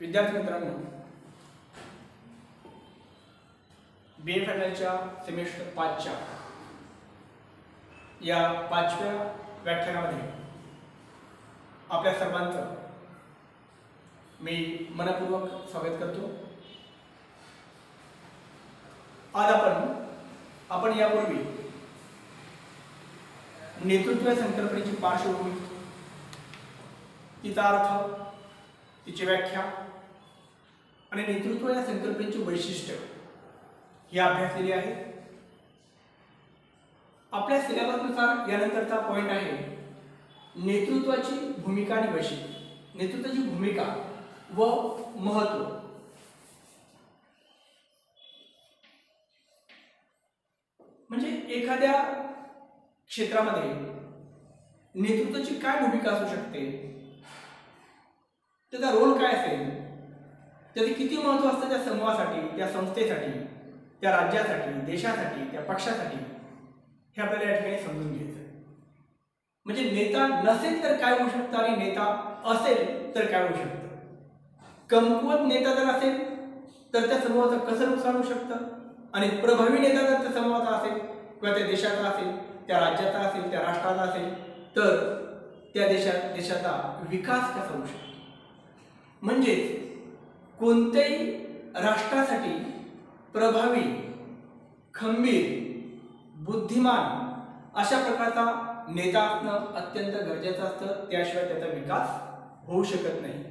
विद्यार्थी मित्रांनो, BA फायनलच्या semester 5च्या या 5व्या व्याख्यानामध्ये आपल्या सर्वांचं मी मनपूर्वक स्वागत करतो। आज आपण यापूर्वी नेतृत्व या संकल्पनेची पार्श्वभूमी, तिचा अर्थ, तिची व्याख्या आणि नेतृत्व या संकल्पनेची वैशिष्ट्य ही अभ्यासलेली आहे। आपल्या सिलेबसनुसार यानंतरचा पॉइंट आहे नेतृत्वाची भूमिका आणि वैशिष्ट्य। नेतृत्वाची भूमिका व महत्त्व। म्हणजे एखाद्या क्षेत्रामध्ये नेतृत्वाची काय भूमिका असू शकते, त्याचा रोल काय असेल, त्याचे किती महत्त्व असतं त्या समूहासाठी, त्या संस्थेसाठी, त्या राज्यासाठी, देशासाठी, त्या पक्षासाठी, हे आपल्याला या ठिकाणी समजून घ्यायचं आहे। म्हणजे नेता नसेल तर काय होऊ शकतं आणि नेता असेल तर काय होऊ शकतं। कमकुवत नेता जर असेल तर त्या समूहाचं कसं नुकसान होऊ शकतं आणि प्रभावी नेता जर त्या समूहाचा असेल किंवा त्या देशाचा असेल, त्या राज्याचा असेल, त्या राष्ट्राचा असेल तर त्या देशाचा विकास कसा होऊ शकतो। म्हणजे कोणत्याही राष्ट्रासाठी प्रभावी, खंबीर, बुद्धिमान अशा प्रकारचा नेता असणं अत्यंत गरजेचं असतं। त्याशिवाय त्याचा विकास होऊ शकत नाही,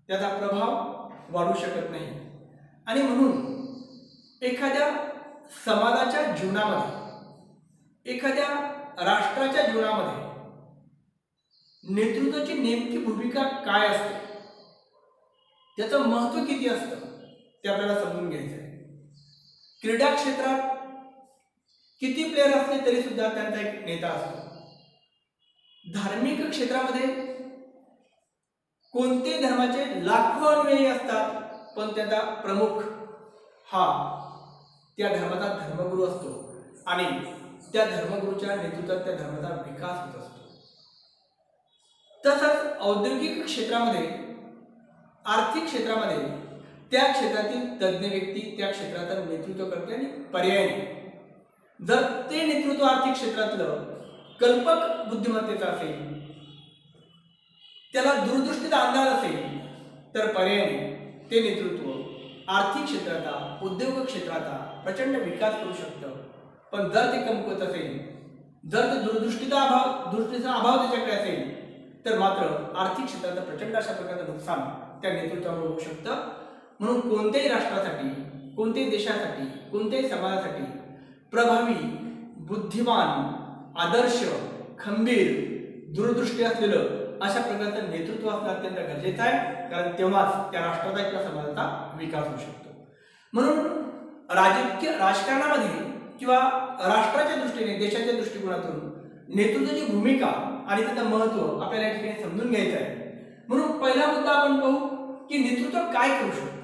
त्याचा प्रभाव वाढू शकत नाही। आणि म्हणून एखाद्या समाजाच्या जीवनामध्ये, एखाद्या राष्ट्राच्या जीवनामध्ये नेतृत्वाची नेमकी भूमिका काय असते, त्याचं महत्त्व किती असतं ते आपल्याला समजून घ्यायचं आहे। क्रीडा क्षेत्रात किती प्लेयर असले तरी सुद्धा त्यांचा एक नेता असतो। धार्मिक क्षेत्रामध्ये कोणते धर्माचे लाखो अनुयायी असतात, पण त्याचा प्रमुख हा त्या धर्माचा धर्मगुरू असतो आणि त्या धर्मगुरूच्या नेतृत्वात त्या धर्माचा विकास होत असतो। तसंच औद्योगिक क्षेत्रामध्ये, आर्थिक क्षेत्रामध्ये त्या क्षेत्रातील तज्ञ व्यक्ती त्या क्षेत्राचं नेतृत्व करते आणि पर्यायाने जर ते नेतृत्व आर्थिक क्षेत्रातलं कल्पक बुद्धिमत्तेचं असेल, त्याला दूरदृष्टीचा अंदाज असेल तर पर्यायाने ते नेतृत्व आर्थिक क्षेत्राचा, उद्योग क्षेत्राचा प्रचंड विकास करू शकतं। पण जर ते कमकुवत असेल, जर ते दूरदृष्टीचा अभाव त्याच्याकडे असेल तर मात्र आर्थिक क्षेत्राचं प्रचंड अशा प्रकारचं नुकसान त्या नेतृत्वामुळे होऊ शकतं। म्हणून कोणत्याही राष्ट्रासाठी, कोणत्याही देशासाठी, कोणत्याही समाजासाठी प्रभावी, बुद्धिमान, आदर्श, खंबीर, दूरदृष्टी असलेलं अशा प्रकारचं नेतृत्व असणं अत्यंत गरजेचं आहे, कारण तेव्हाच त्या राष्ट्राचा किंवा समाजाचा विकास होऊ शकतो। म्हणून राजकारणामध्ये किंवा राष्ट्राच्या दृष्टीने, देशाच्या दृष्टिकोनातून नेतृत्वाची भूमिका आणि त्याचं महत्त्व आपल्याला या ठिकाणी समजून घ्यायचं आहे। म्हणून पहिला मुद्दा आपण पाहू की नेतृत्व काय करू शकतो,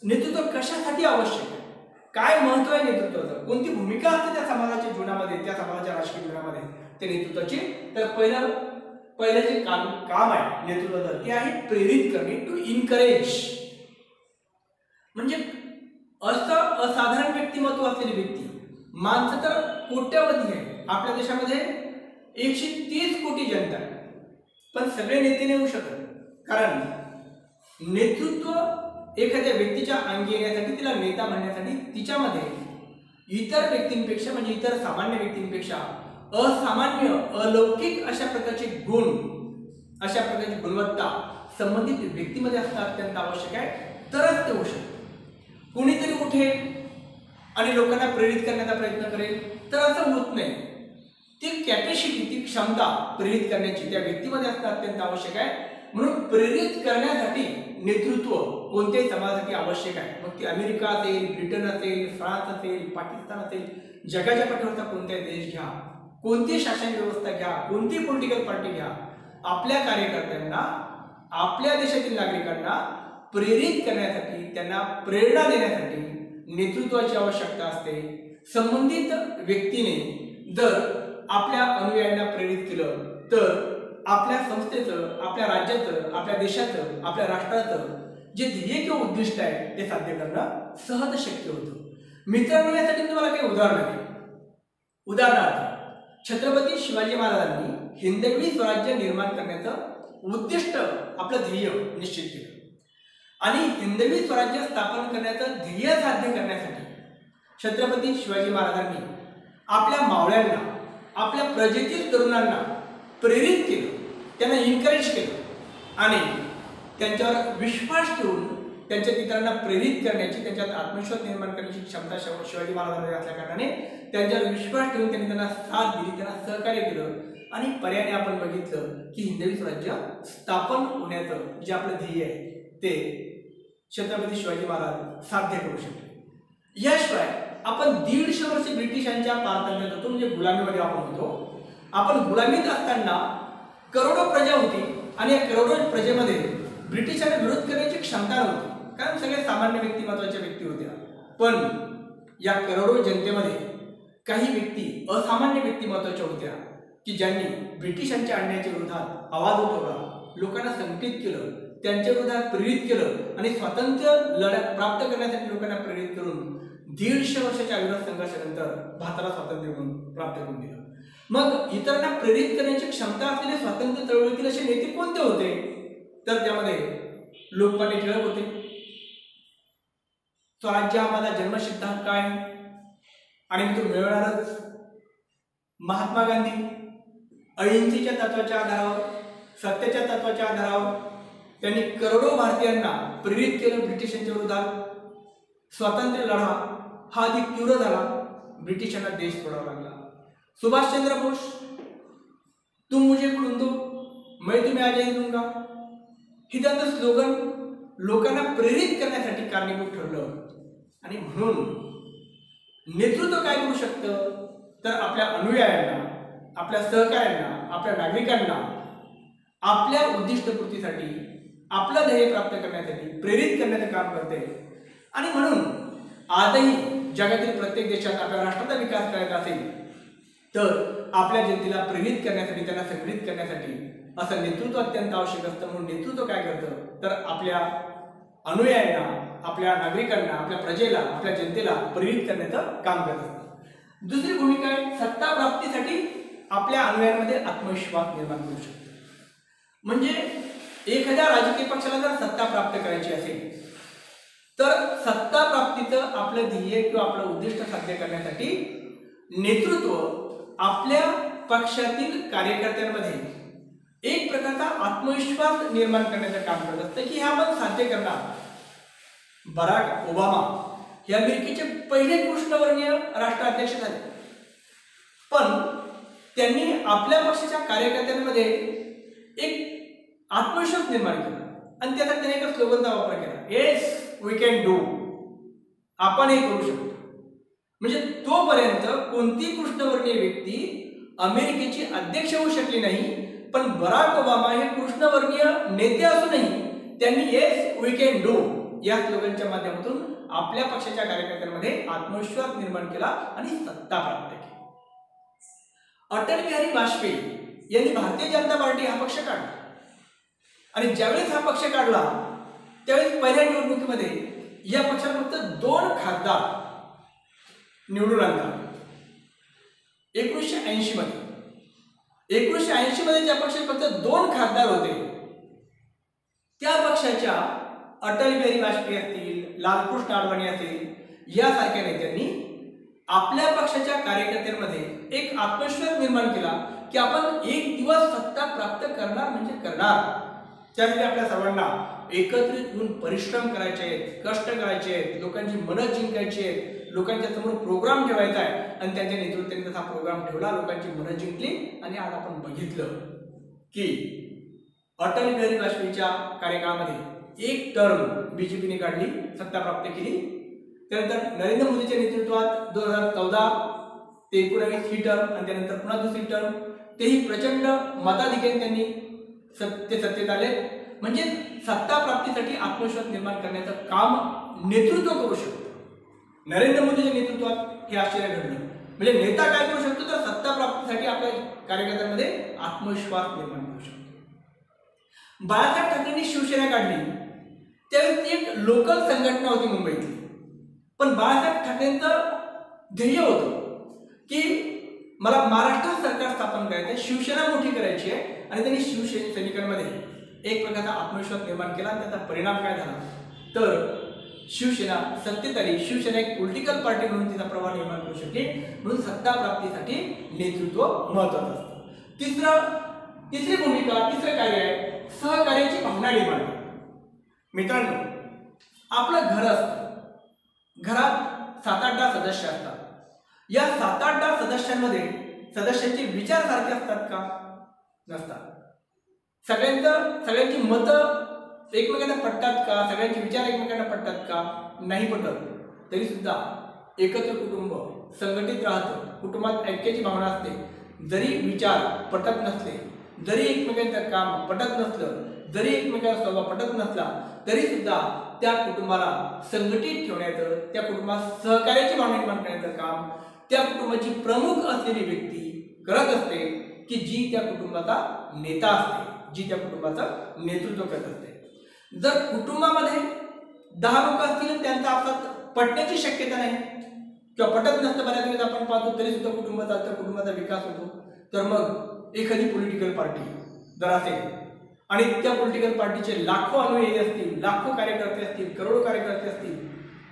नेतृत्व कशासाठी आवश्यक आहे, काय महत्त्व आहे नेतृत्वाचं, कोणती भूमिका असते त्या समाजाच्या जीवनामध्ये, त्या समाजाच्या राजकीय जीवनामध्ये त्या नेतृत्वाची। तर पहिलं जे काम आहे नेतृत्वाचं ते आहे प्रेरित करणे, टू इनकरेज। म्हणजे असं असाधारण व्यक्तिमत्व असलेली व्यक्ती, माणसं तर कोट्यावधी आहे आपल्या देशामध्ये, 130 कोटी जनता आहे, पण सगळे नेते नाही होऊ शकत। कारण नेतृत्व एखाद्या व्यक्तीच्या अंगी येण्यासाठी, तिला नेता म्हणण्यासाठी तिच्यामध्ये इतर व्यक्तींपेक्षा, म्हणजे इतर सामान्य व्यक्तींपेक्षा असामान्य, अलौकिक अशा प्रकारचे गुण, अशा प्रकारची गुणवत्ता संबंधित व्यक्तीमध्ये असणं अत्यंत आवश्यक आहे, तरच ते होऊ शकतं। कोणीतरी उठेल आणि लोकांना प्रेरित करण्याचा प्रयत्न करेल तर असं होत नाही। ती कॅपॅसिटी, ती क्षमता प्रेरित करण्याची त्या व्यक्तीमध्ये असणं अत्यंत आवश्यक आहे। म्हणून प्रेरित करण्यासाठी नेतृत्व कोणत्याही समाजासाठी आवश्यक आहे। मग ती अमेरिका असेल, ब्रिटन असेल, फ्रान्स असेल, पाकिस्तान असेल, जगाच्या पाठीवरचा कोणताही देश घ्या, कोणती शासन व्यवस्था घ्या, कोणती पॉलिटिकल पार्टी घ्या, आपल्या कार्यकर्त्यांना, आपल्या देशातील नागरिकांना प्रेरित करण्यासाठी, त्यांना प्रेरणा देण्यासाठी नेतृत्वाची आवश्यकता असते। संबंधित व्यक्तीने जर आपल्या अनुयायांना प्रेरित केलं तर आपल्या संस्थेचं, आपल्या राज्याचं, आपल्या देशाचं, आपल्या राष्ट्राचं जे ध्येय किंवा उद्दिष्ट आहे ते साध्य करणं सहज शक्य होतं. मित्रांनो, यासाठी मी तुम्हाला काही उदाहरणं देईन. उदाहरणार्थ, छत्रपती शिवाजी महाराजांनी हिंदवी स्वराज्य निर्माण करण्याचं उद्दिष्ट आपलं ध्येय निश्चित केलं आणि हिंदवी स्वराज्य स्थापन करण्याचं ध्येय साध्य करण्यासाठी छत्रपती शिवाजी महाराजांनी आपल्या मावळ्यांना, आपल्या प्रजेतील तरुणांना प्रेरित केलं, त्यांना इन्करेज केलं आणि त्यांच्यावर विश्वास ठेवून त्यांच्या मित्रांना प्रेरित करण्याची, त्यांच्यात आत्मविश्वास निर्माण करण्याची क्षमता शिवाजी महाराजांनी असल्या कारणाने त्यांच्यावर विश्वास ठेवून त्यांनी त्यांना साथ दिली, त्यांना सहकार्य केलं आणि पर्यायाने आपण बघितलं की हिंदवी स्वराज्य स्थापन होण्याचं जे आपलं ध्येय आहे ते छत्रपती शिवाजी महाराज साध्य करू शकले. याशिवाय आपण 150 वर्ष ब्रिटिशांच्या पारतंत्र्यात होतो, म्हणजे गुलामीमध्ये आपण होतो. आपण गुलामीत असताना करोडो प्रजा होती आणि या करोडो प्रजेमध्ये ब्रिटिशांना विरोध करण्याची क्षमता नव्हती, कारण सगळे सामान्य व्यक्ती महत्वाच्या व्यक्ती होत्या. पण या करोडो जनतेमध्ये काही व्यक्ती, असामान्य व्यक्ती महत्वाच्या होत्या की ज्यांनी ब्रिटिशांच्या अन्यायाच्या विरोधात आवाज उठवला, लोकांना संघटित केलं, त्यांच्या विरोधात प्रेरित केलं आणि स्वातंत्र्य लढा प्राप्त करण्यासाठी लोकांना प्रेरित करून 150 वर्षाच्या अविरत संघर्षानंतर भारताला स्वातंत्र्य प्राप्त करून दिलं. मग इतरांना प्रेरित करण्याची क्षमता असलेले स्वातंत्र्य चळवळीतील असे नेते कोणते होते? तर त्यामध्ये लोकमान्य टिळक होते. स्वराज्य हा माझा जन्मसिद्ध हक्क आहे आणि तो मिळवणारच. महात्मा गांधी अहिंसेच्या तत्वाच्या आधारावर, सत्याच्या तत्वाच्या आधारावर त्यांनी करोडो भारतीयांना प्रेरित केलं ब्रिटिशांच्या विरोधात. स्वातंत्र्य लढा हा अधिक तीव्र झाला, ब्रिटिशांना देश सोडावा लागला. सुभाषचंद्र बोस, तुम मुझे खून दो मैं तुम्हें आजादी दूंगा, हे त्यांचं स्लोगन लोकांना प्रेरित करण्यासाठी कारणीभूत ठरलं. आणि म्हणून नेतृत्व काय करू शकतं तर आपल्या अनुयायांना, आपल्या सहकाऱ्यांना, आपल्या नागरिकांना आपल्या उद्दिष्टपूर्तीसाठी, आपलं ध्येय प्राप्त करण्यासाठी प्रेरित करण्याचं काम करते. आणि म्हणून आजही जगातील प्रत्येक देशात आपल्या राष्ट्राचा विकास करायचा असेल तर आपल्या जनतेला प्रेरित करण्यासाठी, त्यांना संघटित करण्यासाठी असं नेतृत्व अत्यंत आवश्यक असतं. म्हणून नेतृत्व काय करतं तर आपल्या अनुयायांना, आपल्या नागरिकांना, आपल्या प्रजेला, आपल्या जनतेला प्रेरित करण्याचं काम करत असतं. दुसरी भूमिका आहे सत्ता प्राप्तीसाठी आपल्या अनुयायांमध्ये आत्मविश्वास निर्माण करू शकतो. म्हणजे एखाद्या राजकीय पक्षाला जर सत्ता प्राप्त करायची असेल तर सत्ता प्राप्तीचं आपलं ध्येय किंवा आपलं उद्दिष्ट साध्य करण्यासाठी नेतृत्व आपल्या पक्षातील कार्यकर्त्यांमध्ये एक प्रकारचा आत्मविश्वास निर्माण करण्याचं काम करत असतं की हे आपण साध्य करणार. बराक ओबामा हे अमेरिकेचे पहिले कृष्णवर्णीय राष्ट्राध्यक्ष झाले, पण त्यांनी आपल्या पक्षाच्या कार्यकर्त्यांमध्ये एक आत्मविश्वास निर्माण केला आणि त्यासाठी त्याने एका स्लोगनचा वापर केला, येस वी कॅन डू, आपण हे करू शकतो. म्हणजे तोपर्यंत कोणती कृष्णवर्णीय व्यक्ती अमेरिकेची अध्यक्ष होऊ शकली नाही, पण बराक ओबामा हे कृष्णवर्णीय नेते असूनही त्यांनी येस वी कॅन डू या स्लोगनच्या माध्यमातून आपल्या पक्षाच्या कार्यकर्त्यांमध्ये आत्मविश्वास निर्माण केला आणि सत्ता प्राप्त केली. अटल बिहारी वाजपेयी यांनी भारतीय जनता पार्टी हा पक्ष काढला आणि ज्यावेळेस हा पक्ष काढला त्यावेळेस पहिल्या निवडणुकीमध्ये या पक्षात फक्त 2 खासदार निवडून आणला. 1980 मध्ये ज्या पक्षात फक्त 2 खासदार होते त्या पक्षाच्या अटल बिहारी वाजपेयी असतील, लालकृष्ण अडवाणी असतील यासारख्या नेत्यांनी आपल्या पक्षाच्या कार्यकर्त्यांमध्ये एक आत्मविश्वास निर्माण केला की आपण एक दिवस सत्ता प्राप्त करणार म्हणजे करणार. त्यासाठी आपल्या सर्वांना एकत्रित होऊन परिश्रम करायचे आहेत, कष्ट करायचे आहेत, लोकांची मनं जिंकायची आहेत, लोकांच्या समोर प्रोग्राम ठेवायचा आहे आणि त्यांच्या नेतृत्वाने तसा प्रोग्राम ठेवला, लोकांची मनं जिंकली आणि आज आपण बघितलं की अटल बिहारी वाजपेयीच्या कार्यकाळामध्ये एक टर्म बीजेपीने काढली, सत्ता प्राप्त केली. त्यानंतर नरेंद्र मोदीच्या नेतृत्वात 2014 ते 19 ही टर्म आणि त्यानंतर पुन्हा दुसरी टर्म, तेही प्रचंड मताधिक्याने त्यांनी सत्तेत आले. म्हणजे सत्ता प्राप्तीसाठी आत्मविश्वास निर्माण करण्याचं काम नेतृत्व करू शकतो. नरेंद्र मोदीच्या नेतृत्वात हे आश्चर्य घडलं. म्हणजे नेता काय करू शकतो तर सत्ता प्राप्तीसाठी आपल्या कार्यकर्त्यांमध्ये आत्मविश्वास निर्माण करू शकतो. बाळासाहेब ठाकरेंनी शिवसेना काढली त्यावेळेस ती एक लोकल संघटना होती मुंबईतली. पण बाळासाहेब ठाकरेंचं ध्येय होतं की मला महाराष्ट्र सरकार स्थापन करायचं आहे, शिवसेना मोठी करायची आहे. आणि त्यांनी सैनिकांमध्ये एक प्रकारचा आत्मविश्वास निर्माण केला. आणि त्याचा परिणाम काय झाला तर शिवसेना सत्तेत आली. शिवसेना एक पॉलिटिकल पार्टी म्हणून तिचा प्रभाव निर्माण करू शकते. म्हणून सत्ता प्राप्तीसाठी नेतृत्व महत्वाचं असतं. तिसरी भूमिका, तिसरं कार्य आहे सहकार्याची भावना निर्माण करणे. मित्रांनो, आपलं घर असतं, घरात 7-8 सदस्य असतात. या 7-8 सदस्यांचे विचार सारखे असतात का? नसतात. सगळ्यांची मतं एकमेकांना पटतात का? सगळ्यांचे विचार एकमेकांना पटतात का? नाही पटत. तरी सुद्धा एकत्र कुटुंब संघटित राहतं. कुटुंबात ऐक्याची भावना असते. जरी विचार पटत नसले, जरी एकमेकांचं काम पटत नसलं, जरी एकमेकांचा स्वभाव पटत नसला, तरी सुद्धा त्या कुटुंबाला संघटित ठेवण्याचं, त्या कुटुंबात सहकार्याची भावना निर्माण करण्याचं काम त्या कुटुंबाची प्रमुख असलेली व्यक्ती करत असते, की जी त्या कुटुंबाचा नेता असते, जी त्या कुटुंबाचं नेतृत्व करत असते. जर कुटुंबामध्ये 10 लोक असतील, त्यांचा आपसात पटण्याची शक्यता नाही किंवा पटत नसतं, बऱ्याच वेळेस आपण पाहतो, तरी सुद्धा कुटुंब चालतं, कुटुंबाचा विकास होतो. तर मग एखादी पॉलिटिकल पार्टी जर असेल आणि त्या पॉलिटिकल पार्टीचे लाखो अनुयायी असतील, लाखो कार्यकर्ते असतील, करोडो कार्यकर्ते असतील,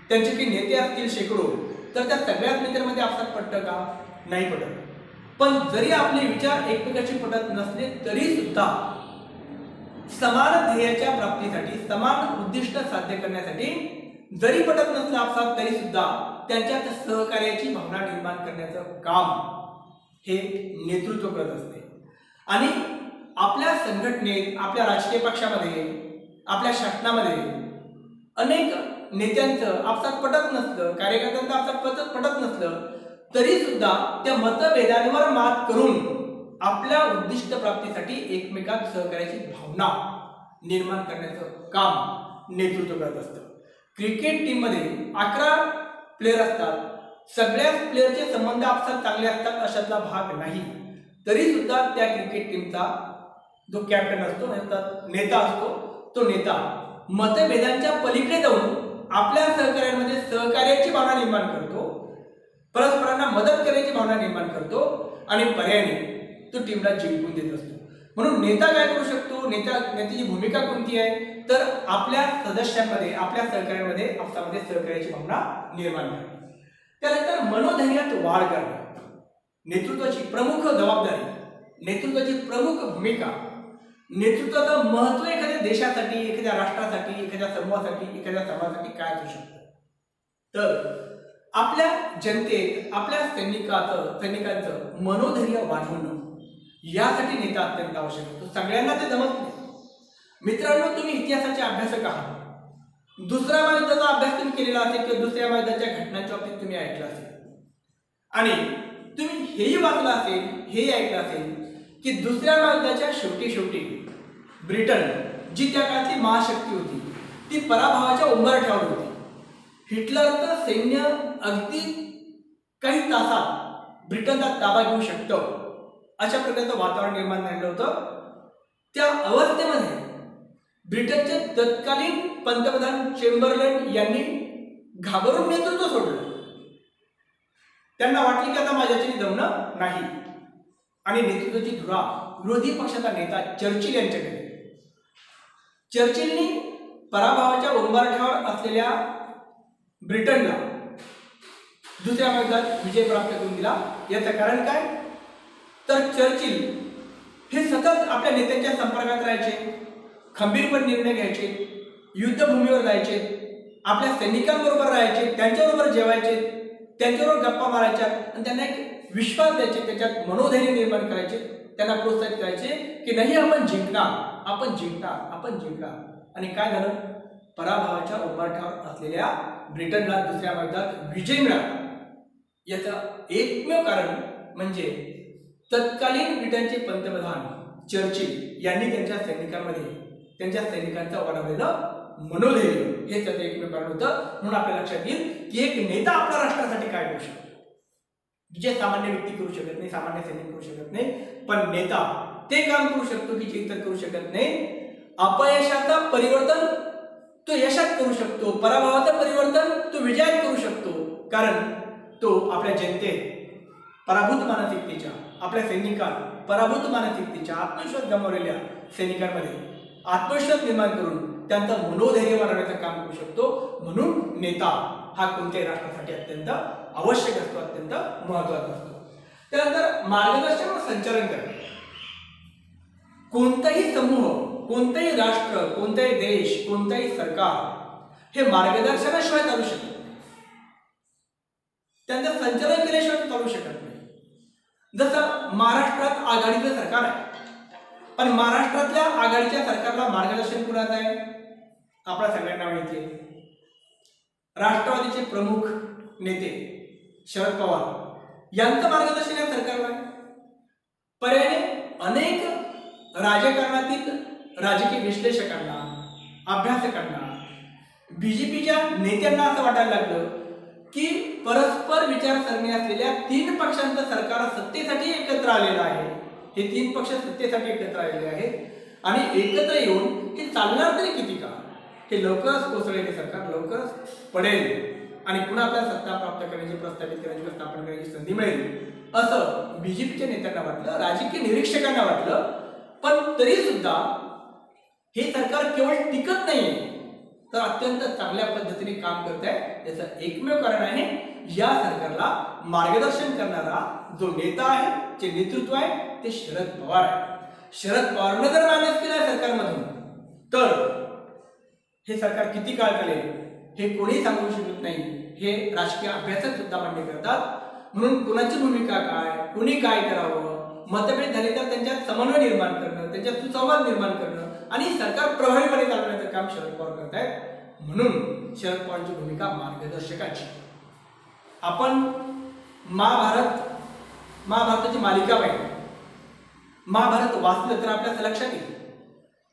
त्यांचे काही नेते असतील शेकडो, तर त्या सगळ्याच नेत्यांमध्ये आपसात पटतं का? नाही पटत. पण जरी आपले विचार एकमेकांशी पटत नसले, तरी सुद्धा समान ध्येयाच्या प्राप्तीसाठी, समान उद्दिष्ट साध्य करण्यासाठी जरी पटत नसलं आपसात, तरी सुद्धा त्यांच्यात सहकार्याची भावना निर्माण करण्याचं काम हे नेतृत्व करत असते. आणि आपल्या संघटनेत, आपल्या राजकीय पक्षामध्ये, आपल्या शासनामध्ये अनेक नेत्यांचं आपसात पटत नसलं, कार्यकर्त्यांचं आपसात पटत नसलं, तरी सुद्धा त्या मतभेदांवर मात करून आपल्या उद्दिष्ट प्राप्तीसाठी एकमेकांत सहकार्याची भावना निर्माण करण्याचं काम नेतृत्व करत असतं. क्रिकेट टीम मध्ये 11 प्लेयर असतात. सगळ्याच प्लेयरचे संबंध आपसात चांगले असतात अशातला भाग नाही. तरी सुद्धा त्या क्रिकेट टीमचा जो कॅप्टन असतो, नेता असतो, तो नेता मतभेदांच्या पलीकडे जाऊन आपल्या सहकार्यांमध्ये सहकार्याची भावना निर्माण करतो, परस्परांना मदत करण्याची भावना निर्माण करतो आणि पर्यायाने तो टीमला जिंकून देत असतो. म्हणून नेता काय करू शकतो? नेत्याची भूमिका कोणती आहे? तर आपल्या सदस्यांमध्ये, आपल्या सहकार्यांमध्ये आपसामध्ये सहकार्याची भावना निर्माण करणे. त्यानंतर मनोधैर्यात वाढ करणे. नेतृत्वाची प्रमुख जबाबदारी, नेतृत्वाची प्रमुख भूमिका, नेतृत्वाचं महत्व एखाद्या देशासाठी, एखाद्या राष्ट्रासाठी, एखाद्या समूहासाठी, एखाद्या समाजासाठी काय असू शकतं? तर आपल्या जनतेत, आपल्या सैनिकांचं मनोधैर्य वाढवणं, यासाठी नेता अत्यंत आवश्यक असतो. सगळ्यांना ते जमत नाही. मित्रांनो, तुम्ही इतिहासाचे अभ्यासक आहात. दुसऱ्या महायुद्धाचा अभ्यास तुम्ही केलेला असेल किंवा दुसऱ्या महायुद्धाच्या घटनांच्या बाबतीत तुम्ही ऐकलं असेल आणि तुम्ही हेही वाचलं असेल, हेही ऐकलं असेल की दुसऱ्या महायुद्धाच्या शेवटी ब्रिटन, जी त्या काळातली महाशक्ती होती, ती पराभवाच्या उंबरठ्यावर होती. हिटलरचं सैन्य अगदी काही तासात ब्रिटनचा ताबा घेऊ शकतं, अशा प्रकारचं वातावरण निर्माण झालं होतं. त्या अवस्थेमध्ये ब्रिटनचे तत्कालीन पंतप्रधान चेंबरलेन यांनी घाबरून नेतृत्व सोडलं. त्यांना वाटले की आता माझ्याच्याने जमणं नाही आणि नेतृत्वाची धुरा विरोधी पक्षाचा नेता चर्चिल यांच्याकडे. चर्चिलनी पराभवाच्या उंबरठ्यावर असलेल्या ब्रिटनला दुसऱ्या महायुद्धात विजय प्राप्त करून दिला. याचं कारण काय? तर चर्चिल हे सतत आपल्या नेत्यांच्या संपर्कात राहायचे, खंबीरपणे निर्णय घ्यायचे, युद्धभूमीवर जायचे, आपल्या सैनिकांबरोबर राहायचे, त्यांच्याबरोबर जेवायचे, त्यांच्याबरोबर गप्पा मारायच्या आणि त्यांना एक विश्वास द्यायचे, त्याच्यात मनोधैर्य निर्माण करायचे, त्यांना प्रोत्साहित करायचे की नाही, आपण जिंकणार, आपण जिंकणार, आपण जिंकणार. आणि काय झालं? पराभवाच्या उंबरठ्यावर असलेल्या ब्रिटनला दुसऱ्या महायुद्धात विजय मिळाला. याचं एकमेव कारण म्हणजे तत्कालीन ब्रिटनचे पंतप्रधान चर्चिल यांनी त्यांच्या सैनिकांचा वाढवलेलं मनोधैर्य हे त्याचं एकमेव कारण होतं. म्हणून आपल्या लक्षात येईल की एक नेता आपल्या राष्ट्रासाठी काय करू शकतो, जे सामान्य व्यक्ती करू शकत नाही, सामान्य सैनिक करू शकत नाही, पण नेता ते काम करू शकतो की जे इतर करू शकत नाही. अपयशाचं परिवर्तन तो यशात करू शकतो, पराभवाचं परिवर्तन तो विजयात करू शकतो, कारण तो आपल्या जनतेत पराभूत मानसिकतेच्या, आपल्या सैनिकांत पराभूत मानसिकतेच्या, आत्मविश्वास गमावलेल्या सैनिकांमध्ये आत्मविश्वास निर्माण करून त्यांचं मनोधैर्य वाढवण्याचं काम करू शकतो. म्हणून नेता हा कोणत्याही राष्ट्रासाठी अत्यंत आवश्यक असतो, अत्यंत महत्त्वाचा असतो. त्यानंतर मार्गदर्शन व संचालन करणे. कोणताही समूह, कोणताही राष्ट्र, कोणताही देश, कोणताही सरकार हे मार्गदर्शनाशिवाय चालू शकत नाही, त्यांचं संचालन केल्याशिवाय चालू शकत नाही. जसं महाराष्ट्रात आघाडीचं सरकार आहे, पण महाराष्ट्रातल्या आघाडीच्या सरकारला मार्गदर्शन कुणाचं आहे? आपल्या सगळ्यांना माहिती आहे. राष्ट्रवादीचे प्रमुख नेते शरद पवार यांचं मार्गदर्शन या सरकारला आहे. पर्यायाने अनेक राजकारणातील राजकीय विश्लेषकांना, अभ्यासकांना, बीजेपीच्या नेत्यांना असं वाटायला लागलं की परस्पर विचारसरणी असलेल्या तीन पक्षांचं सरकार सत्तेसाठी एकत्र आलेलं आहे. हे तीन पक्ष सत्तेसाठी एकत्र आलेले आहेत आणि एकत्र येऊन हे चालणार तरी किती काळ? हे लवकरच कोसळलेले सरकार लवकरच पडेल आणि पुन्हा आपल्याला सत्ता प्राप्त करण्याची, प्रस्थापित करण्याची, स्थापन करण्याची संधी मिळेल असं बीजेपीच्या नेत्यांना वाटलं, राजकीय निरीक्षकांना वाटलं. पण तरी सुद्धा हे सरकार केवळ टिकत नाहीये, तर अत्यंत चांगल्या पद्धतीने काम करत आहे. याचं एकमेव कारण आहे या सरकारला मार्गदर्शन करणारा जो नेता आहे, जे नेतृत्व आहे ते शरद पवार आहे. शरद पवारनं जर मान्य केलं सरकारमधून तर हे सरकार किती काळ चालेल हे कोणी सांगू शकत नाही. हे राजकीय अभ्यासक सुद्धा मान्य करतात. म्हणून कोणाची भूमिका काय, कोणी काय करावं, मतभेद झाले तर त्यांच्यात समन्वय निर्माण करणं, त्यांच्यात सुसंवाद निर्माण करणं आणि सरकार प्रभावीपणे चालवण्याचं काम शरद पवार करत आहेत. म्हणून शरद पवारांची भूमिका मार्गदर्शकाची. आपण महाभारताची मालिका पाहिली. महाभारत वाचलं तर आपल्याला लक्षात येईल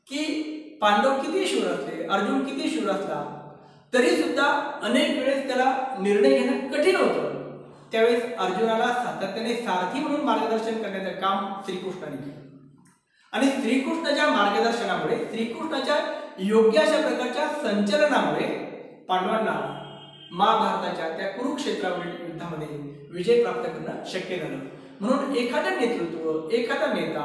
की पांडव किती शूर असले, अर्जुन किती शूर असला, तरी सुद्धा अनेक वेळेस त्याला निर्णय घेणं कठीण होतं. त्यावेळेस अर्जुनाला सातत्याने सारथी म्हणून मार्गदर्शन करण्याचं काम श्रीकृष्णाने केलं आणि श्रीकृष्णाच्या मार्गदर्शनामुळे, श्रीकृष्णाच्या योग्य अशा प्रकारच्या संचलनामुळे पांडवांना महाभारताच्या त्या कुरुक्षेत्रावरील युद्धामध्ये विजय प्राप्त करणं शक्य झालं. म्हणून एखादं नेतृत्व, एखादा नेता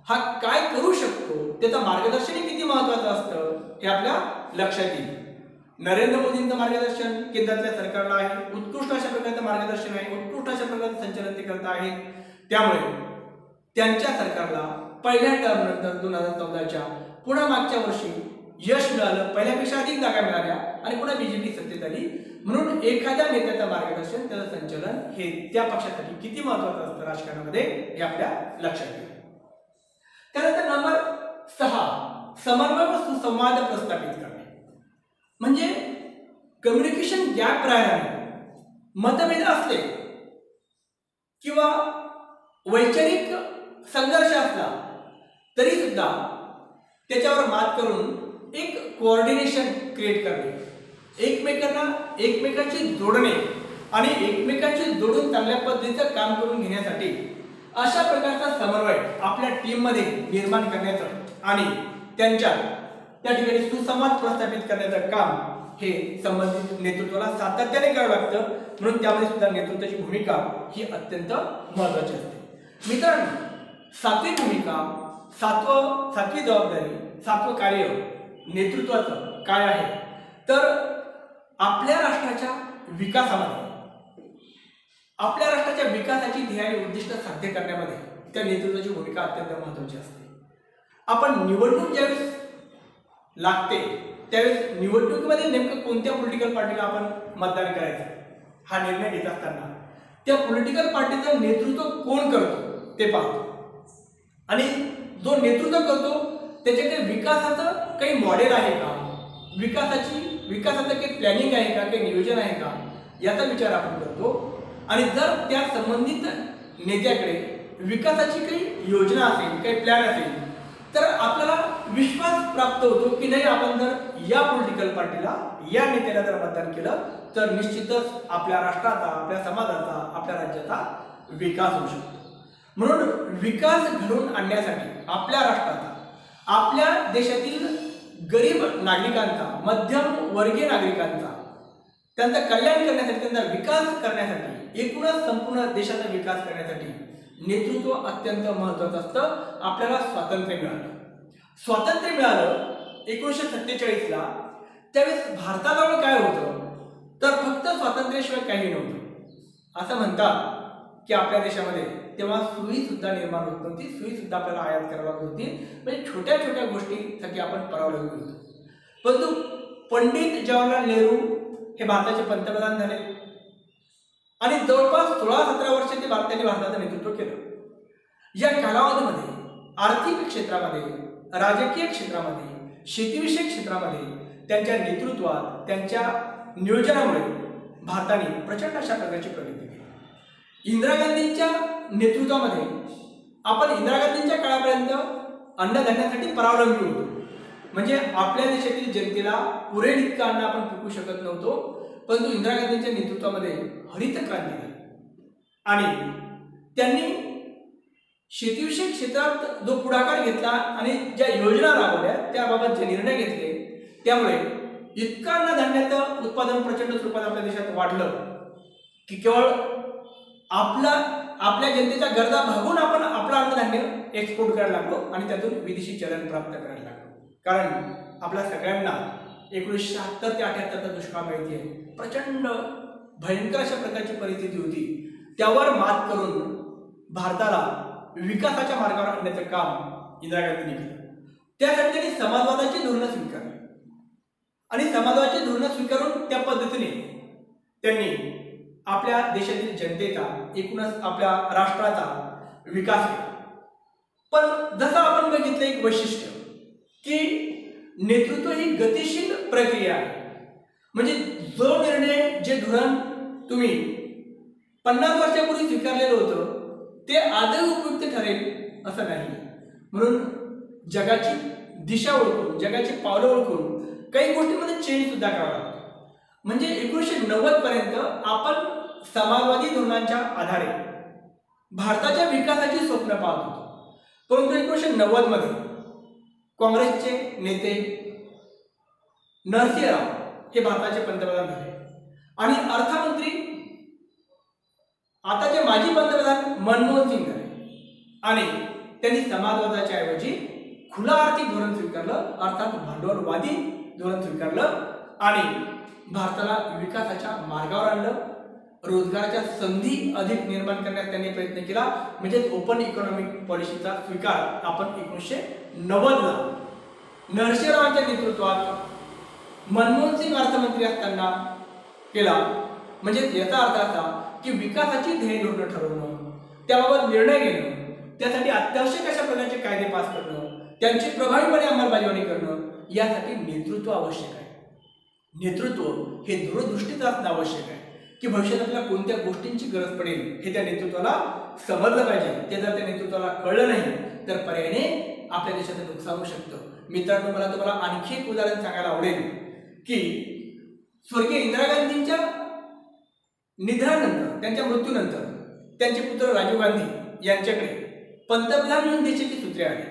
हा काय करू शकतो, त्याचं मार्गदर्शन किती महत्वाचं असतं हे आपल्या लक्षात येईल. नरेंद्र मोदींचं मार्गदर्शन केंद्रातल्या सरकारला आहे, उत्कृष्ट अशा प्रकारचं मार्गदर्शन आहे, उत्कृष्ट अशा प्रकारचं संचालन ते करत आहेत. त्यामुळे त्यांच्या सरकारला पहिल्या टर्म नंतर 2014च्या पुन्हा मागच्या वर्षी यश मिळालं, पहिल्यापेक्षा अधिक जागा मिळाल्या आणि पुन्हा बीजेपी सत्तेत आली. म्हणून एखाद्या नेत्याचं मार्गदर्शन, त्याचं संचलन हे त्या पक्षासाठी किती महत्वाचं असतं राजकारणामध्ये हे आपल्या लक्षात येईल. त्यानंतर नंबर 6, समन्वय व सुसंवाद प्रस्थापित करणे. म्हणजे कम्युनिकेशन गॅप राहिला, मतभेद असले किंवा वैचारिक संघर्ष असला तरी सुद्धा त्याच्यावर मात करून एक कोऑर्डिनेशन क्रिएट करणे, एकमेकांची जोडणे आणि एकमेकांची जोडून चांगल्या पद्धतीचं काम करून घेण्यासाठी अशा प्रकारचा समन्वय आपल्या टीममध्ये निर्माण करण्याचं आणि त्यांच्या त्या ठिकाणी सुसंवाद प्रस्थापित करण्याचं काम हे संबंधित नेतृत्वाला सातत्याने करावं लागतं. म्हणून त्यामध्ये सुद्धा नेतृत्वाची भूमिका ही अत्यंत महत्त्वाची असते. मित्रांनो, सातवी भूमिका, सातवी जबाबदारी, 7वं कार्य नेतृत्वाचं काय आहे तर आपल्या राष्ट्राच्या विकासामध्ये, आपल्या राष्ट्राच्या विकासाची ध्येय आणि उद्दिष्ट साध्य करण्यामध्ये त्या नेतृत्वाची भूमिका अत्यंत महत्त्वाची असते. आपण निवडणूक ज्यावेळेस लागते त्यावेळेस निवडणुकीमध्ये नेमकं कोणत्या पॉलिटिकल पार्टीला आपण मतदान करायचं हा निर्णय घेत असताना त्या पॉलिटिकल पार्टीचं नेतृत्व कोण करतो ते पाहतो आणि जो नेतृत्व करतो त्याच्याकडे विकासाचं काही मॉडेल आहे का, विकासाचं काही प्लॅनिंग आहे का, काही नियोजन आहे का याचा विचार आपण करतो. आणि जर त्या संबंधित नेत्याकडे विकासाची काही योजना असेल, काही प्लॅन असेल तर आपल्याला विश्वास प्राप्त होतो की नाही, आपण जर या पॉलिटिकल पार्टीला, या नेत्याला जर मतदान केलं तर निश्चितच आपल्या राष्ट्राचा, आपल्या समाजाचा, आपल्या राज्याचा विकास होऊ शकतो. म्हणून विकास घडवून आणण्यासाठी आपल्या राष्ट्राचा, आपल्या देशातील गरीब नागरिकांचा, मध्यम वर्गीय नागरिकांचा, त्यांचा कल्याण करण्यासाठी, त्यांचा विकास करण्यासाठी, एकूणच संपूर्ण देशाचा विकास करण्यासाठी नेतृत्व अत्यंत महत्त्वाचं असतं. आपल्याला स्वातंत्र्य मिळालं. स्वातंत्र्य मिळालं 1947 ला. त्यावेळेस भारताजवळ काय होतं तर फक्त स्वातंत्र्याशिवाय काही नव्हतं. असं म्हणतात की आपल्या देशामध्ये तेव्हा सुई सुद्धा निर्माण होत नव्हती, सुई सुद्धा आपल्याला आयात करावी लागत होती. म्हणजे छोट्या छोट्या गोष्टीसाठी आपण परावलंबी होतो. परंतु पंडित जवाहरलाल नेहरू हे भारताचे पंतप्रधान झाले आणि जवळपास 16-17 वर्ष त्यांनी भारताचं नेतृत्व केलं. या कालावधीमध्ये आर्थिक क्षेत्रामध्ये, राजकीय क्षेत्रामध्ये, शेतीविषयक क्षेत्रामध्ये त्यांच्या नेतृत्वात, त्यांच्या नियोजनामुळे भारताने प्रचंड अशा प्रकारची प्रगती केली. इंदिरा गांधींच्या नेतृत्वामध्ये आपण इंदिरा गांधींच्या काळापर्यंत अन्नधान्यासाठी परावलंबी होतो. म्हणजे आपल्या देशातील जनतेला पुरेल इतकं अन्न आपण पिकवू शकत नव्हतो. परंतु इंदिरा गांधींच्या नेतृत्वामध्ये हरित क्रांती झाली आणि त्यांनी शेतीविषयक क्षेत्रात जो पुढाकार घेतला आणि ज्या योजना राबवल्या, त्याबाबत जे निर्णय घेतले, त्यामुळे इतकं अन्नधान्याचं उत्पादन प्रचंड स्वरूपात आपल्या देशात वाढलं की केवळ आपल्या जनतेच्या गरजा भागून आपण आपलं अन्नधान्य एक्सपोर्ट करायला लागलो आणि त्यातून विदेशी चलन प्राप्त करायला लागलो. कारण आपल्या सगळ्यांना 1976 ते 78चा दुष्काळ माहिती आहे. प्रचंड भयंकर अशा प्रकारची परिस्थिती होती. त्यावर मात करून भारताला विकासाच्या मार्गावर आणण्याचं काम इंदिरा गांधींनी केलं. त्यासाठी त्यांनी समाजवादाची धोरणं स्वीकारली आणि समाजवादाची धोरणं स्वीकारून त्या पद्धतीने त्यांनी आपल्या देशातील जनतेचा, एकूणच आपल्या राष्ट्राचा विकास केला. पण जसं आपण बघितलं एक वैशिष्ट्य की नेतृत्व ही गतिशील प्रक्रिया आहे. म्हणजे जो निर्णय, जे धोरण तुम्ही 50 वर्षापूर्वी स्वीकारलेलं होतं ते आजही उपयुक्त ठरेल असं नाही. म्हणून जगाची दिशा ओळखून, जगाची पावलं ओळखून काही गोष्टींमध्ये चेंज सुद्धा करावा लागतो. म्हणजे 1990 पर्यंत आपण समाजवादी धोरणांच्या आधारे भारताच्या विकासाची स्वप्न पाहत होतो. परंतु 1990 मध्ये काँग्रेसचे नेते नरसिंह राव हे भारताचे पंतप्रधान झाले आणि अर्थमंत्री आताचे माजी पंतप्रधान मनमोहन सिंग झाले आणि त्यांनी समाजवादाच्या ऐवजी खुला आर्थिक धोरण स्वीकारलं, अर्थात भांडवलवादी धोरण स्वीकारलं आणि भारताला विकासाच्या मार्गावर आणलं. रोजगाराच्या संधी अधिक निर्माण करण्यास त्यांनी प्रयत्न केला. म्हणजे ओपन इकॉनॉमिक पॉलिसीचा स्वीकार आपण 1990 ला नरसिंहरावांच्या नेतृत्वात मनमोहन सिंग अर्थमंत्री असताना केला. म्हणजे याचा अर्थ असा की विकासाची ध्येय धोरणं ठरवणं, त्याबाबत निर्णय घेणं, त्यासाठी अत्यावश्यक अशा प्रकारचे कायदे पास करणं, त्यांची प्रभावीपणे अंमलबजावणी करणं, यासाठी नेतृत्व आवश्यक आहे. नेतृत्व हे दूरदृष्टीचं असणं आवश्यक आहे की भविष्यात आपल्याला कोणत्या गोष्टींची गरज पडेल हे त्या नेतृत्वाला समजलं पाहिजे. ते जर त्या नेतृत्वाला कळलं नाही तर पर्यायाने आपल्या देशाचं नुकसान होऊ शकतं. मित्रांनो, मला तुम्हाला आणखी एक उदाहरण सांगायला आवडेल की स्वर्गीय इंदिरा गांधींच्या निधनानंतर, त्यांच्या मृत्यूनंतर त्यांचे पुत्र राजीव गांधी यांच्याकडे पंतप्रधान म्हणून देशाची सूत्रे आली.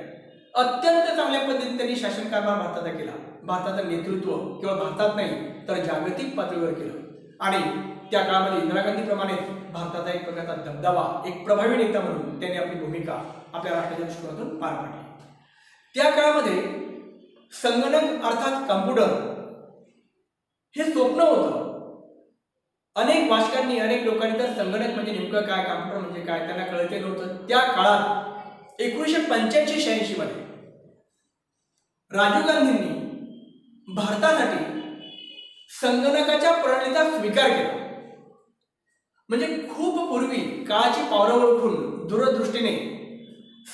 अत्यंत चांगल्या पद्धतीने त्यांनी शासन कारभार भारताचा केला. भारताचं नेतृत्व केवळ भारतात नाही तर जागतिक पातळीवर केलं आणि त्या काळामध्ये इंदिरा गांधीप्रमाणेच भारताचा एक प्रकारचा दबदबा, एक प्रभावी नेता म्हणून त्यांनी आपली भूमिका आपल्या राष्ट्राच्या दृष्टिकोनातून पार पाडली. त्या काळामध्ये संगणक अर्थात कम्प्युटर हे स्वप्न होतं. अनेक वाचकांनी, अनेक लोकांनी तर संगणक म्हणजे नेमकं काय, कम्प्युटर म्हणजे काय त्यांना कळते नव्हतं. त्या काळात 1985-86 मध्ये राजीव गांधींनी भारतासाठी संगणकाच्या प्रणालीचा स्वीकार केला. म्हणजे खूप पूर्वी काळाची पावलं ओळखून दूरदृष्टीने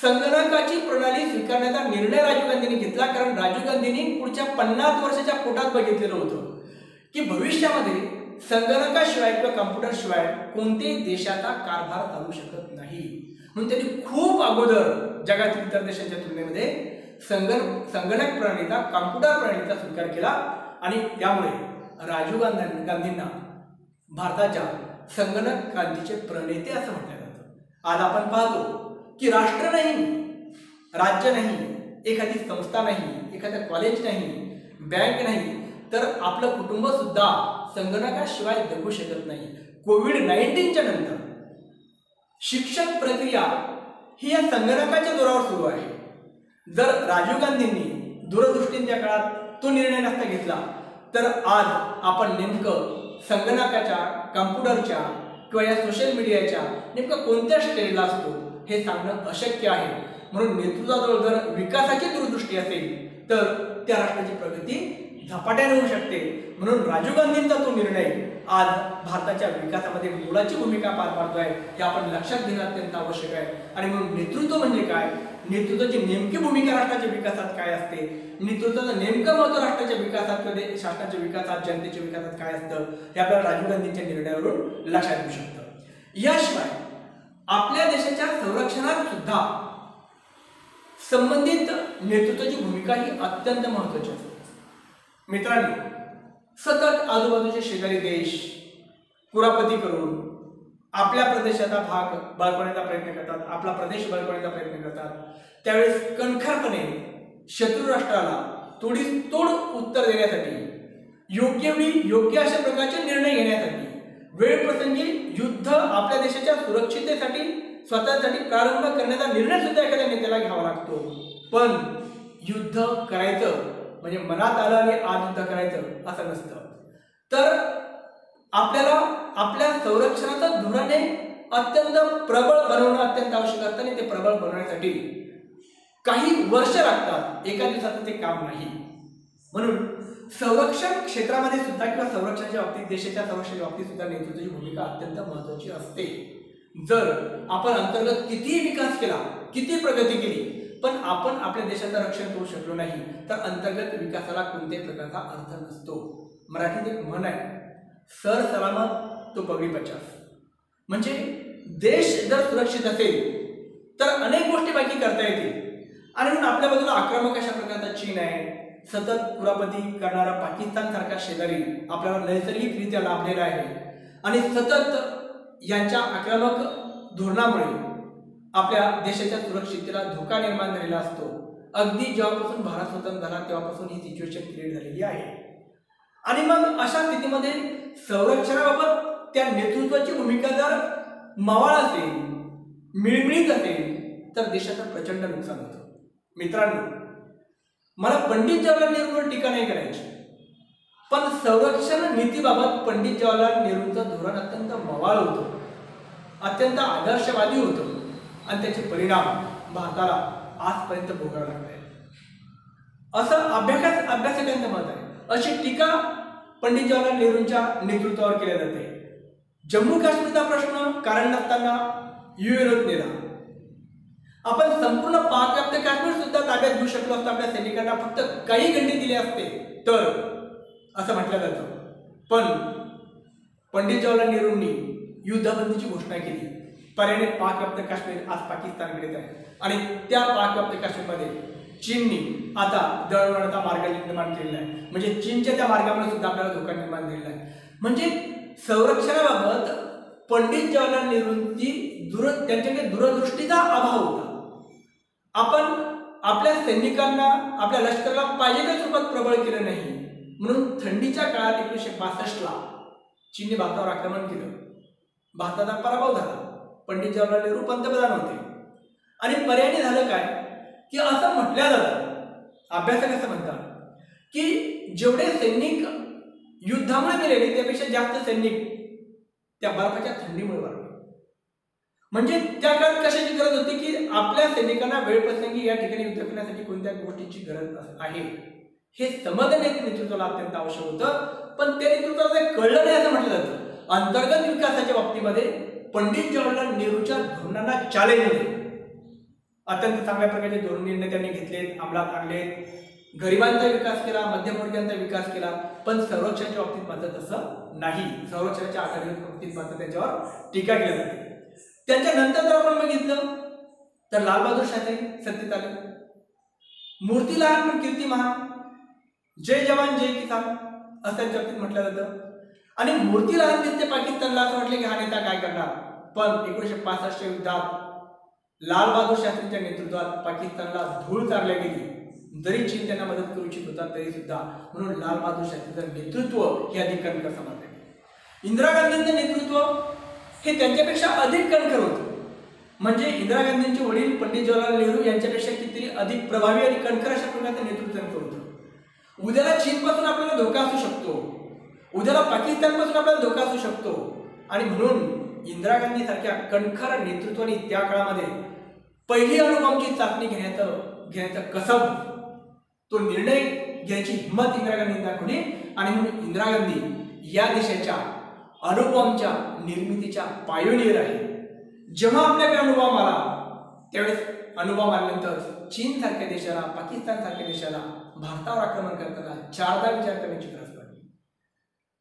संगणकाची प्रणाली स्वीकारण्याचा निर्णय राजीव गांधींनी घेतला. कारण राजीव गांधींनी पुढच्या 50 वर्षाच्या पोटात बघितलेलं होतं की भविष्यामध्ये संगणकाशिवाय किंवा कम्प्युटरशिवाय कोणत्याही देशाचा कारभार चालू शकत नाही. म्हणून त्यांनी खूप अगोदर जगातील इतर देशांच्या तुलनेमध्ये संगणक प्रणालीचा, कम्प्युटर प्रणालीचा स्वीकार केला आणि त्यामुळे राजीव गांधींना भारताच्या संगणक क्रांतीचे प्रणेते असं म्हटलं जातं. आज आपण पाहतो की राष्ट्र नाही, राज्य नाही, एखादी संस्था नाही, एखादं कॉलेज नाही, बँक नाही, तर आपलं कुटुंब सुद्धा संगणकाशिवाय जगू शकत नाही. कोविड-19च्या नंतर शिक्षण प्रक्रिया ही या संगणकाच्या जोरावर सुरू आहे. जर राजीव गांधींनी दूरदृष्टीच्या काळात तो निर्णय नसता घेतला, तर आज आपण नेमकं संगणकाच्या, कम्प्युटरच्या किंवा या सोशल मीडियाच्या नेमकं कोणत्या स्टेजला असतो हे सांगणं अशक्य आहे. म्हणून नेतृत्वाजवळ जर विकासाची दूरदृष्टी असेल तर त्या राष्ट्राची प्रगती झपाट्याने होऊ शकते. म्हणून राजीव गांधींचा तो निर्णय आज भारताच्या विकासामध्ये मोलाची भूमिका पार पाडतो आहे, हे आपण लक्षात घेणं अत्यंत आवश्यक आहे. आणि म्हणून नेतृत्व म्हणजे काय, नेतृत्वाची नेमकी भूमिका राष्ट्राच्या विकासात काय असते, नेतृत्वाचं नेमकं महत्त्व राष्ट्राच्या विकासात किंवा शासनाच्या विकासात, जनतेच्या विकासात काय असतं, हे आपल्याला राजीव गांधींच्या निर्णयावरून लक्षात येऊ शकतं. याशिवाय आपल्या देशाच्या संरक्षणात सुद्धा संबंधित नेतृत्वाची भूमिका ही अत्यंत महत्त्वाची असते. मित्रांनो, सतत आजूबाजूचे शेजारी देश कुरापती करून आपल्या प्रदेशाचा भाग बळकवण्याचा प्रयत्न करतात, आपला प्रदेश बळकवण्याचा प्रयत्न करतात. त्यावेळेस कणखरपणे शत्रू राष्ट्राला तोड उत्तर देण्यासाठी, योग्य वेळी योग्य अशा प्रकारचे निर्णय घेण्यासाठी, वेळ प्रसंगी युद्ध आपल्या देशाच्या सुरक्षिततेसाठी स्वतःसाठी प्रारंभ करण्याचा निर्णय सुद्धा एखाद्या नेत्याला घ्यावा लागतो. पण युद्ध करायचं म्हणजे मनात आलं आणि आज युद्ध करायचं असं नसतं. तर आपल्याला आपल्या संरक्षणाचं धोरणे अत्यंत प्रबळ बनवणं अत्यंत आवश्यक असतं आणि ते प्रबळ बनवण्यासाठी काही वर्ष लागतात, एका दिवसाचं ते काम नाही. म्हणून संरक्षण क्षेत्रामध्ये सुद्धा किंवा संरक्षणाच्या बाबतीत, देशाच्या संरक्षणाच्या बाबतीत सुद्धा नेतृत्वाची भूमिका अत्यंत महत्त्वाची असते. जर आपण अंतर्गत कितीही विकास केला, किती प्रगती केली, पण आपण आपल्या देशाचं रक्षण करू शकलो नाही, तर अंतर्गत विकासाला कोणत्याही प्रकारचा अर्थ नसतो. मराठीत एक म्हण आहे, सर सलामत तो पगडी पचास. म्हणजे देश जर सुरक्षित असेल तर अनेक गोष्टी बाकी करता येतील. आणि म्हणून आपल्या बाजूला आक्रमक अशा प्रकारचा चीन आहे, सतत कुरापती करणारा पाकिस्तान सारखा शेजारी आपल्याला नैसर्गिकरित्या लाभलेला आहे. आणि सतत यांच्या आक्रमक धोरणामुळे आपल्या देशाच्या सुरक्षिततेला धोका निर्माण झालेला असतो. अगदी जेव्हापासून भारत स्वतंत्र झाला तेव्हापासून ही सिच्युएशन क्रिएट झालेली आहे. आणि मग अशा स्थितीमध्ये संरक्षणाबाबत त्या नेतृत्वाची भूमिका जर मवाळ असेल, मिळमिळीत असेल, तर देशाचं प्रचंड नुकसान होतं. मित्रांनो, मला पंडित जवाहरलाल नेहरूंवर टीका नाही करायची, पण संरक्षण नीतीबाबत पंडित जवाहरलाल नेहरूंचं धोरण अत्यंत मवाळ होतं, अत्यंत आदर्शवादी होतं आणि त्याचे परिणाम भारताला आजपर्यंत भोगावे लागले असं अभ्यासकांचं मत आहे. अशी टीका पंडित जवाहरलाल नेहरूंच्या नेतृत्वावर केली जाते. जम्मू काश्मीरचा प्रश्न कारण नसताना युएनओत नेला. आपण संपूर्ण पाकव्याप्त काश्मीर सुद्धा ताब्यात घेऊ शकलो असतो आपल्या सैनिकांना फक्त काही घंटे दिले असते तर, असं म्हटलं जातं. पण पंडित जवाहरलाल नेहरूंनी युद्धबंदीची घोषणा केली. पर्यायाने पाकव्याप्त काश्मीर आज पाकिस्तानकडेच आहे आणि त्या पाकव्याप्त काश्मीरमध्ये चीननी आता दळणवळणाचा मार्ग निर्माण केलेला आहे. म्हणजे चीनच्या त्या मार्गामुळे सुद्धा आपल्याला धोका निर्माण झालेला आहे. म्हणजे संरक्षणाबाबत पंडित जवाहरलाल नेहरूंची त्यांच्याकडे दूरदृष्टीचा अभाव होता. आपण आपल्या सैनिकांना, आपल्या लष्कराला पाहिजे त्या स्वरूपात प्रबळ केलं नाही. म्हणून थंडीच्या काळात 1962ला चीनने भारतावर आक्रमण केलं. भारताचा पराभव झाला. पंडित जवाहरलाल नेहरू पंतप्रधान होते आणि पर्यायाने झालं काय की असं म्हटलं जातं, अभ्यासक असं म्हणतात की जेवढे सैनिक युद्धामुळे मेलेले त्यापेक्षा जास्त सैनिक त्या बर्फाच्या थंडीमुळे वारले. म्हणजे त्या काळात कशाची गरज होती की आपल्या सैनिकांना वेळ प्रसंगी या ठिकाणी युद्ध करण्यासाठी कोणत्या गोष्टीची गरज आहे हे समजणे नेतृत्वाला अत्यंत आवश्यक होतं. पण ते नेतृत्वाला कळलं नाही असं म्हटलं जातं. अंतर्गत विकासाच्या बाबतीमध्ये पंडित जवाहरलाल नेहरूच्या धोरणांना चॅलेंज होते. अत्यंत चांगल्या प्रकारचे धोरण निर्णय त्यांनी घेतलेत, अंमलात आणलेत. गरिबांचा विकास केला, मध्यमवर्गीयांचा विकास केला. पण संरक्षणाच्या बाबतीत मात्र तसं नाही. संरक्षणाच्या आधारित बाबतीत मात्र त्याच्यावर टीका केली जाते. त्याच्यानंतर जर आपण बघितलं तर लालबहादूर शास्त्री सत्तेत आले. मूर्ती लहान पण कीर्ती महान, जय जवान जय किसान असं त्यांच्या बाबतीत म्हटलं जातं. आणि मूर्ती लहान दिसते पाकिस्तानला, असं वाटलं की हा नेता काय करणार. पण 1965च्या युद्धात लालबहादूर शास्त्रीच्या नेतृत्वात पाकिस्तानला धूळ चारल्या गेली. जरी चीन त्यांना मदत करू इच्छित होता तरी सुद्धा, म्हणून लाल बहादूर शास्त्रीचं नेतृत्व हे अधिक कणखर समजले. इंदिरा गांधींचं नेतृत्व हे त्यांच्यापेक्षा अधिक कणखर होतं. म्हणजे इंदिरा गांधींचे वडील पंडित जवाहरलाल नेहरू यांच्यापेक्षा कितीतरी अधिक प्रभावी आणि कणखर अशा प्रकारचं नेतृत्व त्यांचं होतं. उद्याला चीनपासून आपल्याला धोका असू शकतो, उद्याला पाकिस्तानपासून आपल्याला धोका असू शकतो, आणि म्हणून इंदिरा गांधी सारख्या कणखर नेतृत्वाने त्या काळामध्ये पहिली अणुबॉम्बची चाचणी घेण्याचा कसब, तो निर्णय घ्यायची हिंमत इंदिरा गांधींनी दाखवली. आणि म्हणून इंदिरा गांधी या देशाच्या अणुबॉम्बच्या निर्मितीच्या पायोनियर आहे. जेव्हा आपल्याकडे अणुबॉम्ब आला त्यावेळेस अणुबॉम्ब आल्यानंतर चीन सारख्या देशाला, पाकिस्तान सारख्या देशाला भारतावर आक्रमण करताना चारदा विचार करण्याची गरज पडली.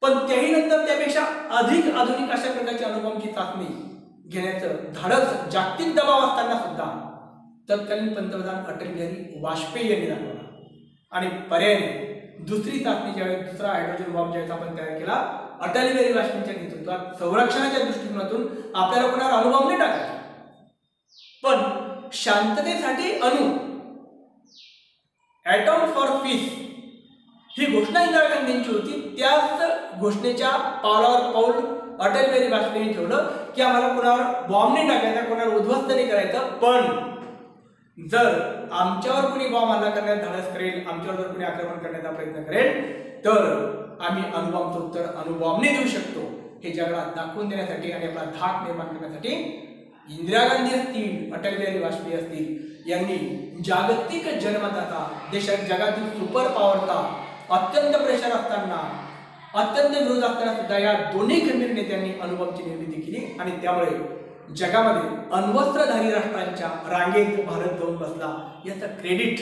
पण त्याही नंतर त्यापेक्षा अधिक आधुनिक अशा प्रकारची अणुबॉम्बची चाचणी घेण्याचं धाडस जागतिक दबाव असताना सुद्धा तत्कालीन पंतप्रधान अटल बिहारी वाजपेयी यांनी दाखवला. आणि पर्यायाने दुसरी चाचणी ज्यावेळेस दुसरा हायड्रोजन बॉम्ब ज्यावेळेस आपण तयार केला, अटल बिहारी वाजपेयींच्या नेतृत्वात संरक्षणाच्या दृष्टिकोनातून आपल्याला कोणावर अणुबॉम्ब नाही टाकायचा, पण शांततेसाठी अणु, ॲटॉम फॉर पीस ही घोषणा इंदिरा गांधींची होती. त्याच घोषणेच्या पावलावर पाऊल अटल बिहारी वाजपेयींनी ठेवलं की आम्हाला कोणावर बॉम्ब नाही टाकायचा, कोणावर उद्ध्वस्त नाही करायचं, पण जर आमच्यावर कोणी बॉम्ब हल्ला करण्यात धाडस करेल, आमच्यावर जर कोणी आक्रमण करण्याचा प्रयत्न करेल तर आम्ही अणुबॉम्बचं उत्तर अणुबॉम्बने देऊ शकतो, हे जगाला दाखवून देण्यासाठी आणि आपला धाक निर्माण करण्यासाठी इंदिरा गांधी असतील, अटल बिहारी वाजपेयी असतील यांनी जागतिक जनमताचा, देशात जगातील सुपर पॉवरचा अत्यंत प्रेशर असताना, अत्यंत विरोध असताना सुद्धा या दोन्ही खंबीर नेत्यांनी अणुबॉम्बची निर्मिती केली. आणि त्यामुळे जगामध्ये अण्वस्त्रधारी राष्ट्रांच्या रांगेत भारत जाऊन बसला. याचं क्रेडिट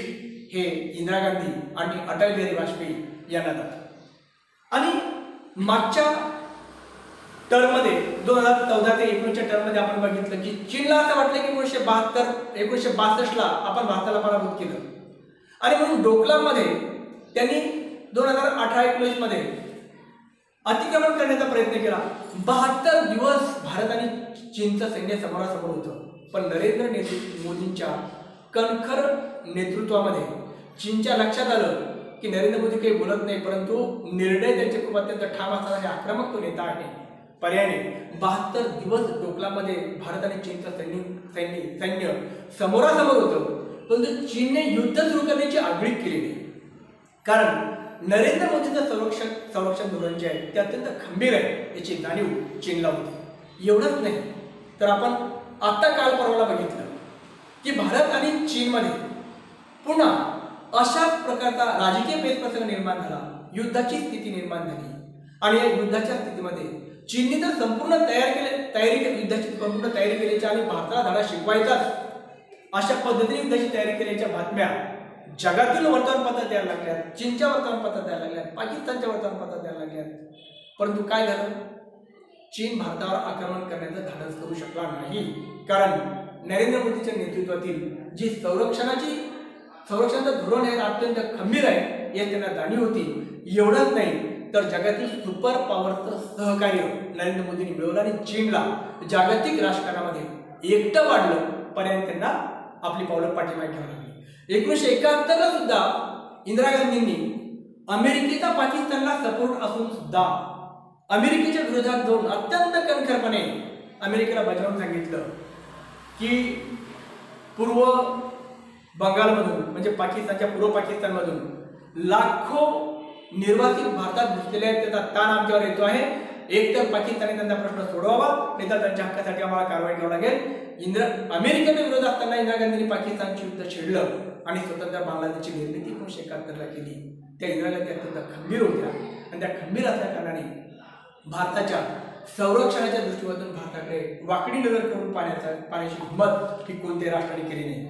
हे इंदिरा गांधी आणि अटल बिहारी वाजपेयी यांना जातं. आणि मागच्या टर्ममध्ये 2014 ते 19च्या टर्ममध्ये आपण बघितलं की चीनला असं वाटलं की 1962ला आपण भारताला पराभूत केलं, आणि म्हणून डोकलाममध्ये त्यांनी 2018-19 मध्ये अतिक्रमण करण्याचा प्रयत्न केला. 72 दिवस भारत आणि चीनचं सैन्य समोरासमोर होतं. पण नरेंद्र मोदींच्या कणखर नेतृत्वामध्ये चीनच्या लक्षात आलं की नरेंद्र मोदी काही बोलत नाही, परंतु निर्णय त्यांचे खूप अत्यंत ठाम असतात आणि आक्रमक तो नेता आहे. पर्यायाने 72 दिवस डोकलामध्ये भारत आणि चीनचं सैन्य समोरासमोर होतं, परंतु चीनने युद्ध सुरू करण्याची आगळीक केली नाही. कारण नरेंद्र मोदींचं संरक्षण धोरण जे आहे ते अत्यंत खंबीर आहे याची जाणीव चीनला होती. एवढंच नाही तर आपण आता काल परवाला बघितलं की भारत आणि चीनमध्ये पुन्हा अशाच प्रकारचा राजकीय पेचप्रसंग निर्माण झाला, युद्धाची स्थिती निर्माण झाली. आणि या युद्धाच्या स्थितीमध्ये चीनने तर संपूर्ण युद्धाची संपूर्ण तयारी केल्याच्या आणि भारताला धडा शिकवायचाच अशा पद्धतीने युद्धाची तयारी केल्याच्या बातम्या जगातील वर्तमानपत्रात यायला लागल्यात, चीनच्या वर्तमानपत्रात यायला लागल्यात, पाकिस्तानच्या वर्तमानपत्रात यायला लागल्यात. परंतु काय झालं, चीन भारतावर आक्रमण करण्याचं धाडस करू शकला नाही. कारण नरेंद्र मोदींच्या नेतृत्वातील जी संरक्षणाचं धोरण आहे अत्यंत खंबीर आहे यात त्यांना जाणीव होती. एवढंच नाही तर जगातील सुपर पॉवरचं सहकार्य नरेंद्र मोदींनी मिळवलं आणि चीनला जागतिक राजकारणामध्ये एकटं वाढलं. पर्यंत त्यांना आपली पावलं पाठीमागे ठेवावी लागली. 1971ला सुद्धा इंदिरा गांधींनी अमेरिकेचा पाकिस्तानला सपोर्ट असून सुद्धा अमेरिकेच्या विरोधात जाऊन अत्यंत कणखरपणे अमेरिकेला बजावून सांगितलं की पूर्व बंगालमधून म्हणजे पाकिस्तानच्या पूर्व पाकिस्तानमधून लाखो निर्वासित भारतात घुसलेले आहेत, त्याचा ताण आमच्यावर येतो आहे. एक तर पाकिस्तानने त्यांचा प्रश्न सोडवावा, नाही तर त्यांच्या हक्कासाठी आम्हाला कारवाई करावी लागेल. अमेरिकेचा विरोध असताना इंदिरा गांधींनी पाकिस्तानची युद्ध छेडलं आणि स्वतंत्र बांगलादेशची निर्मिती 1971ला केली. त्या इंदिरा गांधी अत्यंत खंबीर होत्या आणि त्या खंबीर असल्या कारणाने भारताच्या संरक्षणाच्या दृष्टीकोनातून भारताकडे वाकडी नजर करून पाण्याची हिंमत ही कोणत्याही राष्ट्राने केली नाही.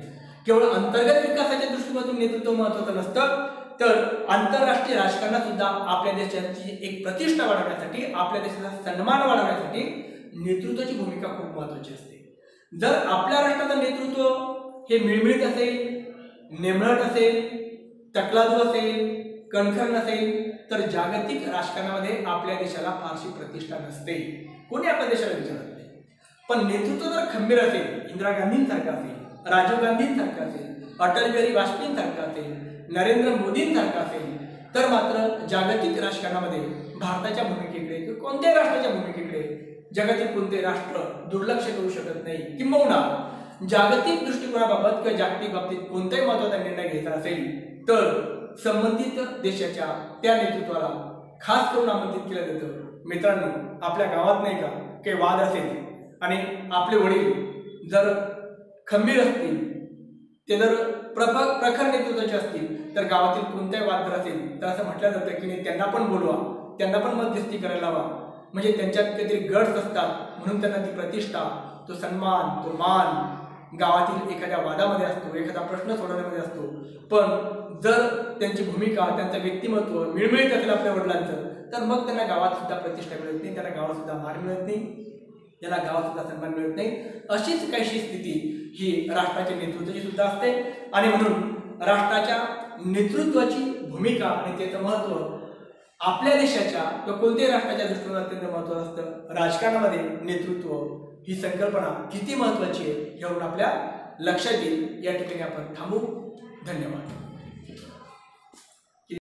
केवळ अंतर्गत विकासाच्या दृष्टीकोनातून नेतृत्व महत्त्वाचं नसतं, तर आंतरराष्ट्रीय राजकारणात सुद्धा आपल्या देशाची एक प्रतिष्ठा वाढवण्यासाठी, आपल्या देशाचा सन्मान वाढवण्यासाठी नेतृत्वाची भूमिका खूप महत्त्वाची असते. जर आपल्या राष्ट्राचं नेतृत्व हे मिळमिळीत असेल, नेमळट असेल, तकलादू असेल, कणखर नसेल तर जागतिक राजकारणामध्ये आपल्या देशाला फारशी प्रतिष्ठा नसते, कोणी आपल्या देशाला विचारत नाही. पण नेतृत्व जर खंबीर असेल, इंदिरा गांधींसारखं असेल, राजीव गांधींसारखं असेल, अटल बिहारी वाजपेयींसारखं असेल, नरेंद्र मोदींसारखा असेल तर मात्र जागतिक राजकारणामध्ये भारताच्या भूमिकेकडे किंवा कोणत्याही राष्ट्राच्या भूमिकेकडे जगातील कोणते राष्ट्र दुर्लक्ष करू शकत नाही। किंबहुना जागतिक दृष्टिकोनाबाबत किंवा जागतिक बाबतीत कोणताही महत्त्वाचा निर्णय घ्यायचा असेल तर संबंधित देशाच्या त्या नेतृत्वाला खास करून आमंत्रित केलं जातं। मित्रांनो, आपल्या गावात नाही का काही वाद असेल आणि आपले वडील जर खंबीर असतील, ते जर प्रखर नेतृत्वाचे असतील तर गावातील कोणताही वाद जर असेल तर असं म्हटलं जातं की नाही, त्यांना पण बोलवा, त्यांना पण मध्यस्थी करायला हवा। म्हणजे त्यांच्यात काहीतरी गट्स असतात म्हणून त्यांना ती प्रतिष्ठा, तो सन्मान, तो मान गावातील एखाद्या वादामध्ये असतो, एखादा प्रश्न सोडवण्यामध्ये असतो। पण जर त्यांची भूमिका, त्यांचं व्यक्तिमत्व मिळमिळत असेल आपल्या वडिलांचं तर मग त्यांना गावात सुद्धा प्रतिष्ठा मिळत नाही, त्यांना गावात सुद्धा मान मिळत नाही, त्याला गावात सुद्धा सन्मान मिळत नाही। अशीच काहीशी स्थिती ही राष्ट्राच्या नेतृत्वाची सुद्धा असते आणि म्हणून राष्ट्राच्या नेतृत्वाची भूमिका आणि त्याचं महत्त्व आपल्या देशाच्या किंवा कोणत्याही राष्ट्राच्या दृष्टीने अत्यंत महत्त्वाचं असतं। राजकारणामध्ये नेतृत्व ही संकल्पना किती महत्त्वाची आहे यावरून आपल्या लक्षात येईल। या ठिकाणी आपण थांबू। धन्यवाद।